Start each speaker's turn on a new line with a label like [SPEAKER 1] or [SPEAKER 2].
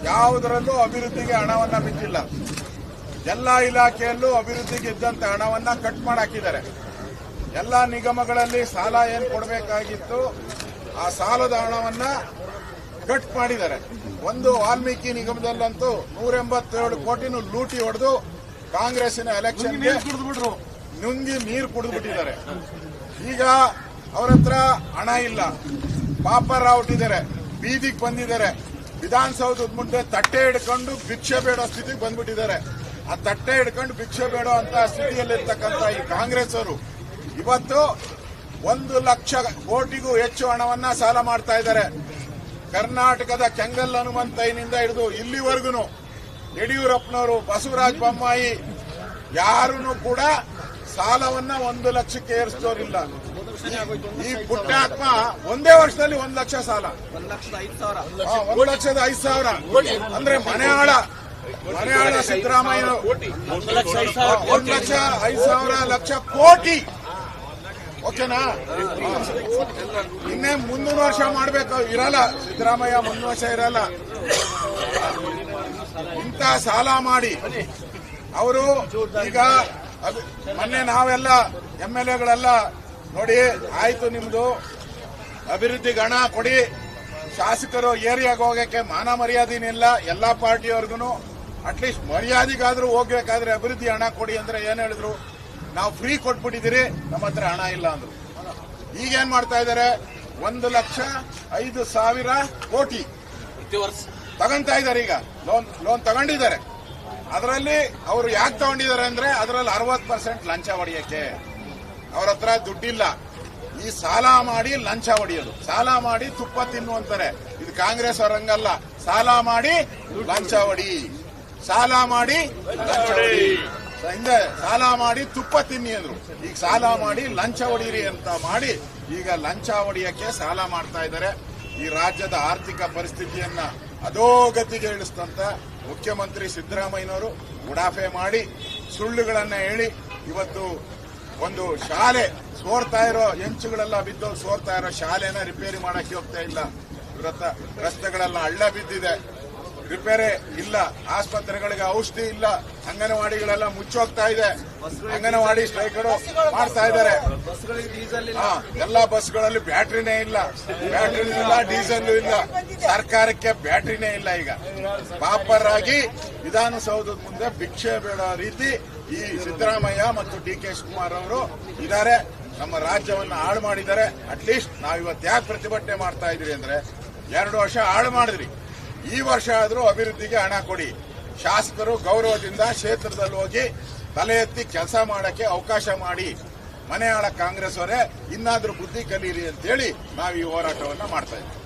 [SPEAKER 1] ಯಾವುದರಲ್ಲೂ ಅಭಿವೃದ್ಧಿಗೆ ಹಣವನ್ನ ಬಿಟ್ಟಿಲ್ಲ. ಎಲ್ಲ ಇಲಾಖೆಯಲ್ಲೂ ಅಭಿವೃದ್ಧಿಗೆ ಇದ್ದಂತ ಹಣವನ್ನ ಕಟ್ ಮಾಡಾಕಿದ್ದಾರೆ. ಎಲ್ಲ ನಿಗಮಗಳಲ್ಲಿ ಸಾಲ ಏನ್ ಕೊಡಬೇಕಾಗಿತ್ತು ಆ ಸಾಲದ ಹಣವನ್ನ ಕಟ್ ಮಾಡಿದ್ದಾರೆ. ಒಂದು ವಾಲ್ಮೀಕಿ ನಿಗಮದಲ್ಲಂತೂ 187 ಕೋಟಿನೂ ಲೂಟಿ ಹೊಡೆದು ಕಾಂಗ್ರೆಸ್ಸಿನ ಎಲೆಕ್ಷನ್ಗೆ ನುಂಗಿ ನೀರು ಕುಡಿದ್ಬಿಟ್ಟಿದ್ದಾರೆ. ಈಗ ಅವರ ಹತ್ರ ಹಣ ಇಲ್ಲ, ಪಾಪರ ಹೊಟ್ಟಿದ್ದಾರೆ, ಬೀದಿಗೆ ಬಂದಿದ್ದಾರೆ. ವಿಧಾನಸೌಧದ ಮುಂದೆ ತಟ್ಟೆ ಹಿಡ್ಕೊಂಡು ಭಿಕ್ಷೆ ಬೇಡೋ ಸ್ಥಿತಿಗೆ ಬಂದ್ಬಿಟ್ಟಿದ್ದಾರೆ. ಆ ತಟ್ಟೆ ಹಿಡ್ಕೊಂಡು ಭಿಕ್ಷೆ ಬೇಡೋ ಅಂತ ಸ್ಥಿತಿಯಲ್ಲಿರ್ತಕ್ಕಂಥ ಈ ಕಾಂಗ್ರೆಸ್ ಅವರು ಇವತ್ತು 1 ಲಕ್ಷ ಕೋಟಿಗೂ ಹೆಚ್ಚು ಹಣವನ್ನ ಸಾಲ ಮಾಡ್ತಾ ಇದ್ದಾರೆ. ಕರ್ನಾಟಕದ ಕೆಂಗಲ್ ಹನುಮಂತಯ್ಯನಿಂದ ಹಿಡಿದು ಇಲ್ಲಿವರೆಗೂ ಯಡಿಯೂರಪ್ಪನವರು, ಬಸವರಾಜ ಬೊಮ್ಮಾಯಿ ಯಾರೂ ಕೂಡ ಸಾಲವನ್ನ 1 ಲಕ್ಷಕ್ಕೆ ಏರಿಸಿದವರಿಲ್ಲ. ಈ ಪುಟ್ಟಾತ್ಮ ಒಂದೇ ವರ್ಷದಲ್ಲಿ 1 ಲಕ್ಷ ಸಾಲ, 1,05,000 ಅಂದ್ರೆ ಮನೆಯಾಳ ಸಿದ್ದರಾಮಯ್ಯ 1,05,000 ಕೋಟಿ. ಓಕೆನಾ? ಇನ್ನೇ ಮುಂದಿನ ವರ್ಷ ಮಾಡ್ಬೇಕು, ಇರಲ್ಲ ಸಿದ್ದರಾಮಯ್ಯ, ಮುಂದಿನ ವರ್ಷ ಇರಲ್ಲ. ಇಂಥ ಸಾಲ ಮಾಡಿ ಅವರು ಈಗ ಮೊನ್ನೆ ನಾವೆಲ್ಲ MLAಗಳೆಲ್ಲ ನೋಡಿ ಆಯ್ತು, ನಿಮ್ದು ಅಭಿವೃದ್ಧಿಗೆ ಹಣ ಕೊಡಿ, ಶಾಸಕರು ಏರಿಯಾಗ ಹೋಗಕ್ಕೆ ಮಾನ ಮರ್ಯಾದೆನಿಲ್ಲ. ಎಲ್ಲಾ ಪಾರ್ಟಿಯವ್ರಿಗೂ ಅಟ್ಲೀಸ್ಟ್ ಮರ್ಯಾದೆಗಾದ್ರೂ ಹೋಗ್ಬೇಕಾದ್ರೆ ಅಭಿವೃದ್ಧಿ ಹಣ ಕೊಡಿ ಅಂದ್ರೆ ಏನ್ ಹೇಳಿದ್ರು, ನಾವು ಫ್ರೀ ಕೊಟ್ಬಿಟ್ಟಿದ್ದೀರಿ, ನಮ್ಮ ಹತ್ರ ಹಣ ಇಲ್ಲ ಅಂದ್ರು. ಈಗೇನ್ ಮಾಡ್ತಾ ಇದ್ದಾರೆ, 1,05,000 ಕೋಟಿ ತಗೊಂತಾ ಇದ್ದಾರೆ. ಈಗ ಲೋನ್ ತಗೊಂಡಿದ್ದಾರೆ. ಅದರಲ್ಲಿ ಅವರು ಯಾಕೆ ತಗೊಂಡಿದ್ದಾರೆ ಅಂದ್ರೆ ಅದರಲ್ಲಿ 60% ಲಂಚ ಹೊಡೆಯಕ್ಕೆ. ಅವ್ರ ಹತ್ರ ದುಡ್ಡಿಲ್ಲ. ಈ ಸಾಲ ಮಾಡಿ ಲಂಚ ಹೊಡೆಯೋದು, ಸಾಲ ಮಾಡಿ ತುಪ್ಪ ತಿನ್ನುವಂತಾರೆ. ಇದು ಕಾಂಗ್ರೆಸ್ ಅವರಂಗಲ್ಲ. ಸಾಲ ಮಾಡಿ ಲಂಚ ಹೊಡಿ, ಸಾಲ ಮಾಡಿ ಲಂಚ ಹೊಡಿ. ಹಿಂದೆ ಸಾಲ ಮಾಡಿ ತುಪ್ಪ ತಿನ್ನಿ ಅಂದ್ರು, ಈಗ ಸಾಲ ಮಾಡಿ ಲಂಚ ಹೊಡೀರಿ ಅಂತ ಮಾಡಿ ಈಗ ಲಂಚ ಹೊಡೆಯಕ್ಕೆ ಸಾಲ ಮಾಡ್ತಾ ಇದ್ದಾರೆ. ಈ ರಾಜ್ಯದ ಆರ್ಥಿಕ ಪರಿಸ್ಥಿತಿಯನ್ನ ಅಧೋಗತಿಗೆ ಇಳಿಸ್ತಂತ ಮುಖ್ಯಮಂತ್ರಿ ಸಿದ್ದರಾಮಯ್ಯನವರು ಉಡಾಫೆ ಮಾಡಿ ಸುಳ್ಳುಗಳನ್ನ ಹೇಳಿ ಇವತ್ತು ಒಂದು ಶಾಲೆ ಸೋರ್ತಾ ಇರೋ, ಹೆಂಚುಗಳೆಲ್ಲ ಬಿದ್ದು ಸೋರ್ತಾ ಇರೋ ಶಾಲೆನ ರಿಪೇರಿ ಮಾಡಕ್ಕೆ ಹೋಗ್ತಾ ಇಲ್ಲ. ರಸ್ತೆಗಳೆಲ್ಲ ಹಳ್ಳ ಬಿದ್ದಿದೆ, ರಿಪೇರಿ ಇಲ್ಲ. ಆಸ್ಪತ್ರೆಗಳಿಗೆ ಔಷಧಿ ಇಲ್ಲ. ಅಂಗನವಾಡಿಗಳೆಲ್ಲ ಮುಚ್ಚೋಗ್ತಾ ಇದೆ. ಅಂಗನವಾಡಿ ಸ್ಟ್ರೈಕ್ಗಳು ಮಾಡ್ತಾ ಇದ್ದಾರೆ. ಎಲ್ಲಾ ಬಸ್ಗಳಲ್ಲಿ ಬ್ಯಾಟ್ರಿನೇ ಇಲ್ಲ, ಡೀಸೆಲ್ ಇಲ್ಲ. ಸರ್ಕಾರಕ್ಕೆ ಬ್ಯಾಟ್ರಿನೇ ಇಲ್ಲ. ಈಗ ಪಾಪರಾಗಿ ವಿಧಾನಸೌಧದ ಮುಂದೆ ಭಿಕ್ಷೆ ಬೇಡೋ ರೀತಿ ಈ ಸಿದ್ದರಾಮಯ್ಯ ಮತ್ತು DK ಶಿವಕುಮಾರ್ ಅವರು ಇದ್ದಾರೆ. ನಮ್ಮ ರಾಜ್ಯವನ್ನ ಹಾಳು ಮಾಡಿದ್ದಾರೆ. ಅಟ್ಲೀಸ್ಟ್ ನಾವಿವತ್ತು ಯಾಕೆ ಪ್ರತಿಭಟನೆ ಮಾಡ್ತಾ ಇದ್ರಿ ಅಂದ್ರೆ, 2 ವರ್ಷ ಹಾಳು ಮಾಡಿದ್ರಿ, ಈ ವರ್ಷ ಆದ್ರೂ ಅಭಿವೃದ್ಧಿಗೆ ಹಣ ಕೊಡಿ. ಶಾಸಕರು ಗೌರವದಿಂದ ಕ್ಷೇತ್ರದಲ್ಲಿ ಹೋಗಿ ತಲೆ ಎತ್ತಿ ಕೆಲಸ ಮಾಡಕ್ಕೆ ಅವಕಾಶ ಮಾಡಿ. ಮನೆಯಾಳ ಕಾಂಗ್ರೆಸ್ ಅವರೇ ಇನ್ನಾದ್ರೂ ಬುದ್ಧಿ ಕಲೀರಿ ಅಂತೇಳಿ ನಾವು ಈ ಹೋರಾಟವನ್ನ ಮಾಡ್ತಾ ಇದ್ದೀವಿ.